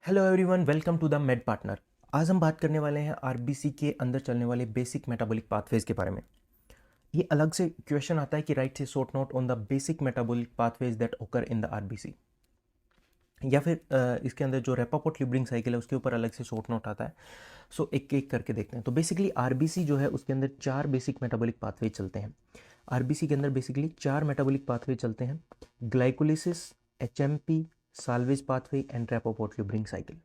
Hello everyone, welcome to the Med Partner. आज हम बात करने वाले हैं आरबीसी के अंदर चलने वाले बेसिक मेटाबॉलिक पाथवेज के बारे में। ये अलग से क्वेश्चन आता है कि राइट से short note on the basic metabolic pathways that ओकर इन द आरबीसी, या फिर इसके अंदर जो रेपापोर्ट-ल्यूब्रिंग साइकिल है उसके ऊपर अलग से शॉर्ट नोट आता है। सो एक एक करके देखते हैं। तो बेसिकली आरबीसी जो है उसके अंदर 4 बेसिक मेटाबॉलिक पाथवेज चलते हैं। आरबीसी के अंदर बेसिकली 4 मेटाबॉलिक पाथवे चलते हैं: glycolysis, HMP, salvage pathway and Rapoport Luebering cycle.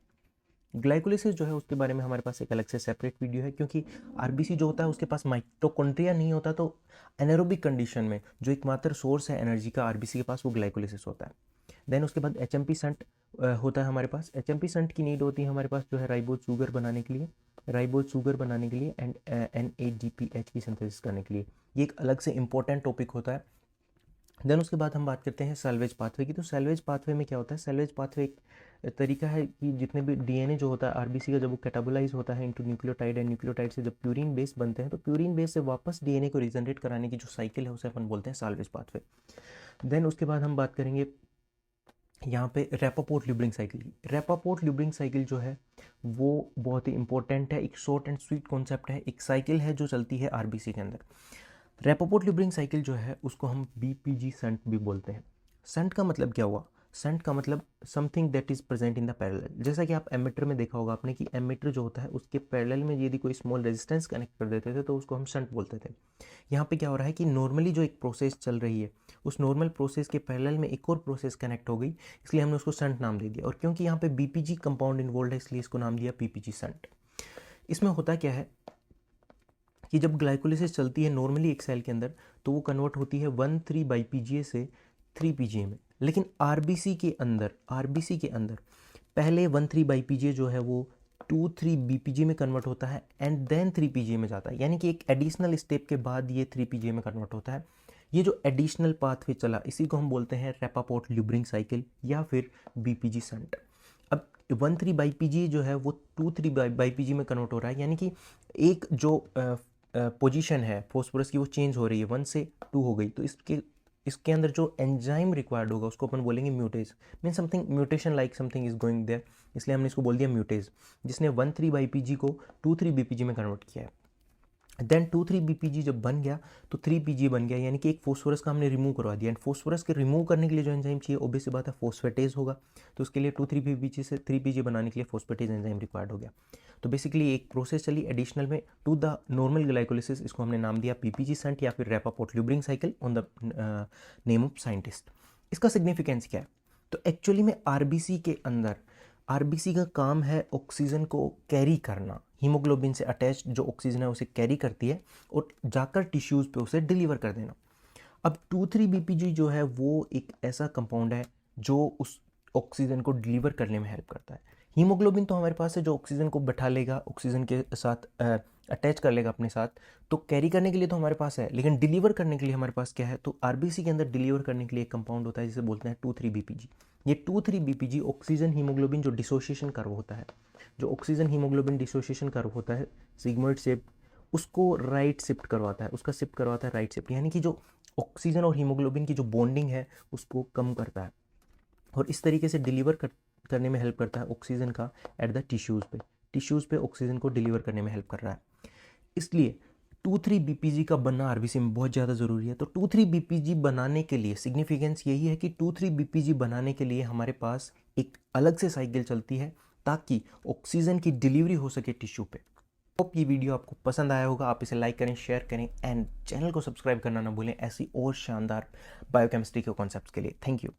Glycolysis जो है उसके बारे में हमारे पास एक अलग से सेपरेट वीडियो है, क्योंकि आरबीसी जो होता है उसके पास माइटोकॉन्ड्रिया नहीं होता। तो एनारोबिक कंडीशन में जो एकमात्र सोर्स है एनर्जी का आरबीसी के पास, वो ग्लाइकोलिसिस होता है। देन उसके बाद एचएमपी संट होता है हमारे पास। एचएमपी संट की नीड होती है हमारे पास जो है राइबोज शुगर बनाने के लिए, एंड एनएडीपीएच की सिंथेसिस करने के लिए। ये एक अलग से इंपॉर्टेंट टॉपिक होता है। देन उसके बाद हम बात करते हैं सैल्वेज पाथवे की। तो सैल्वेज पाथवे में क्या होता है? सैल्वेज पाथवे एक तरीका है कि जितने भी डीएनए जो होता है आरबीसी का, जब वो कैटाबोलाइज होता है इनटू न्यूक्लियोटाइड, एंड न्यूक्लियोटाइड से जब प्यूरिन बेस बनते हैं, तो प्यूरिन बेस से वापस डीएनए को रीजनरेट कराने की जो साइकिल है उसे अपन बोलते हैं सैल्वेज पाथवे। देन उसके बाद हम बात करेंगे यहाँ पे रेपापोर्ट-ल्यूब्रिंग साइकिल की। रेपापोर्ट-ल्यूब्रिंग साइकिल जो है वो बहुत ही इंपॉर्टेंट है, एक शॉर्ट एंड स्वीट कॉन्सेप्ट है, एक साइकिल है जो चलती है आरबीसी के अंदर। रेपापोर्ट-ल्यूब्रिंग साइकिल जो है उसको हम बीपीजी संट भी बोलते हैं। संट का मतलब क्या हुआ? संट का मतलब something that is present in the parallel. जैसा कि आप एमीटर में देखा होगा आपने कि एमीटर जो होता है उसके पैरेलल में यदि कोई स्मॉल रेजिस्टेंस कनेक्ट कर देते थे तो उसको हम संट बोलते थे। यहाँ पे क्या हो रहा है कि नॉर्मली जो एक प्रोसेस चल रही है उस नॉर्मल प्रोसेस के पैरेलल में एक और प्रोसेस कनेक्ट हो गई, इसलिए हमने उसको संट नाम दे दिया। और क्योंकि यहाँ पे बीपीजी कंपाउंड इन्वॉल्व है इसलिए इसको नाम दिया पीपीजी संट। इसमें होता क्या है कि जब ग्लाइकोलिसिस चलती है नॉर्मली एक सेल के अंदर, तो वो कन्वर्ट होती है 1,3 बाई पीजीए से 3 पीजीए में। लेकिन आरबीसी के अंदर पहले 1,3 बाई पीजीए जो है वो 2,3 बीपीजी में कन्वर्ट होता है एंड देन 3 पीजीए में जाता है। यानी कि एक एडिशनल स्टेप के बाद ये 3 पीजीए में कन्वर्ट होता है। ये जो एडिशनल पाथवे चला इसी को हम बोलते हैं रेपापोर्ट-ल्यूब्रिंग साइकिल या फिर बीपीजी संट। अब 1,3 बाई पीजी जो है वो 2,3 बाई पीजी में कन्वर्ट हो रहा है, यानी कि एक जो पोजीशन है फॉस्फोरस की वो चेंज हो रही है, 1 से 2 हो गई। तो इसके अंदर जो एंजाइम रिक्वायर्ड होगा उसको अपन बोलेंगे म्यूटेज। Mean something mutation like something is going there, इसलिए हमने इसको बोल दिया म्यूटेज, जिसने 1,3 बाई पीजी को 2,3 बीपीजी में कन्वर्ट किया है। देन 2,3 बीपीजी जब बन गया तो 3 पीजी बन गया, यानी कि एक फॉस्फोरस का हमने रिमूव करवा दिया। एंड फॉस्फोरस के रिमूव करने के लिए जो एंजाइम चाहिए ऑब्वियस सी बात है फॉस्फेटेज होगा, तो उसके लिए 2,3 बीपीजी से 3 पीजी बनाने के लिए फॉस्फेटेज एंजाइम रिक्वायर्ड हो गया। तो बेसिकली एक प्रोसेस चली एडिशनल में टू द नॉर्मल ग्लाइकोलिसिस, इसको हमने नाम दिया पीपीजी संट या फिर Rapoport Luebering cycle on the name of scientist. इसका सिग्निफिकेंस क्या है? तो एक्चुअली में आरबीसी के अंदर आरबीसी का काम है ऑक्सीजन को कैरी करना। हीमोग्लोबिन से अटैच जो ऑक्सीजन है उसे कैरी करती है और जाकर टिश्यूज़ पे उसे डिलीवर कर देना। अब 2,3 बीपीजी जो है वो एक ऐसा कंपाउंड है जो उस ऑक्सीजन को डिलीवर करने में हेल्प करता है। हीमोग्लोबिन तो हमारे पास है जो ऑक्सीजन को बैठा लेगा, ऑक्सीजन के साथ अटैच कर लेगा अपने साथ, तो कैरी करने के लिए तो हमारे पास है, लेकिन डिलीवर करने के लिए हमारे पास क्या है? तो आरबीसी के अंदर डिलीवर करने के लिए एक कंपाउंड होता है जिसे बोलते हैं 2,3 बीपीजी। ये 2,3 बीपीजी ऑक्सीजन हीमोग्लोबिन जो डिसोसिएशन कर्व होता है, जो ऑक्सीजन हीमोग्लोबिन डिसोसिएशन कर्व होता है सिग्मोइड शेप, उसको राइट शिफ्ट करवाता है, उसका शिफ्ट करवाता है राइट शिफ्ट, यानी कि जो ऑक्सीजन और हीमोग्लोबिन की जो बॉन्डिंग है उसको कम करता है और इस तरीके से डिलीवर करने में हेल्प करता है ऑक्सीजन का एट द टिश्यूज़ पे ऑक्सीजन को डिलीवर करने में हेल्प कर रहा है। इसलिए 2,3 बीपीजी का बनना आरबीसी में बहुत ज़्यादा ज़रूरी है। तो 2,3 बीपीजी बनाने के लिए सिग्निफिकेंस यही है कि 2,3 बीपीजी बनाने के लिए हमारे पास एक अलग से साइकिल चलती है ताकि ऑक्सीजन की डिलीवरी हो सके टिश्यू पे। होप ये वीडियो आपको पसंद आया होगा। आप इसे लाइक करें, शेयर करें एंड चैनल को सब्सक्राइब करना ना भूलें ऐसी और शानदार बायोकेमिस्ट्री के कॉन्सेप्ट्स के लिए। Thank you.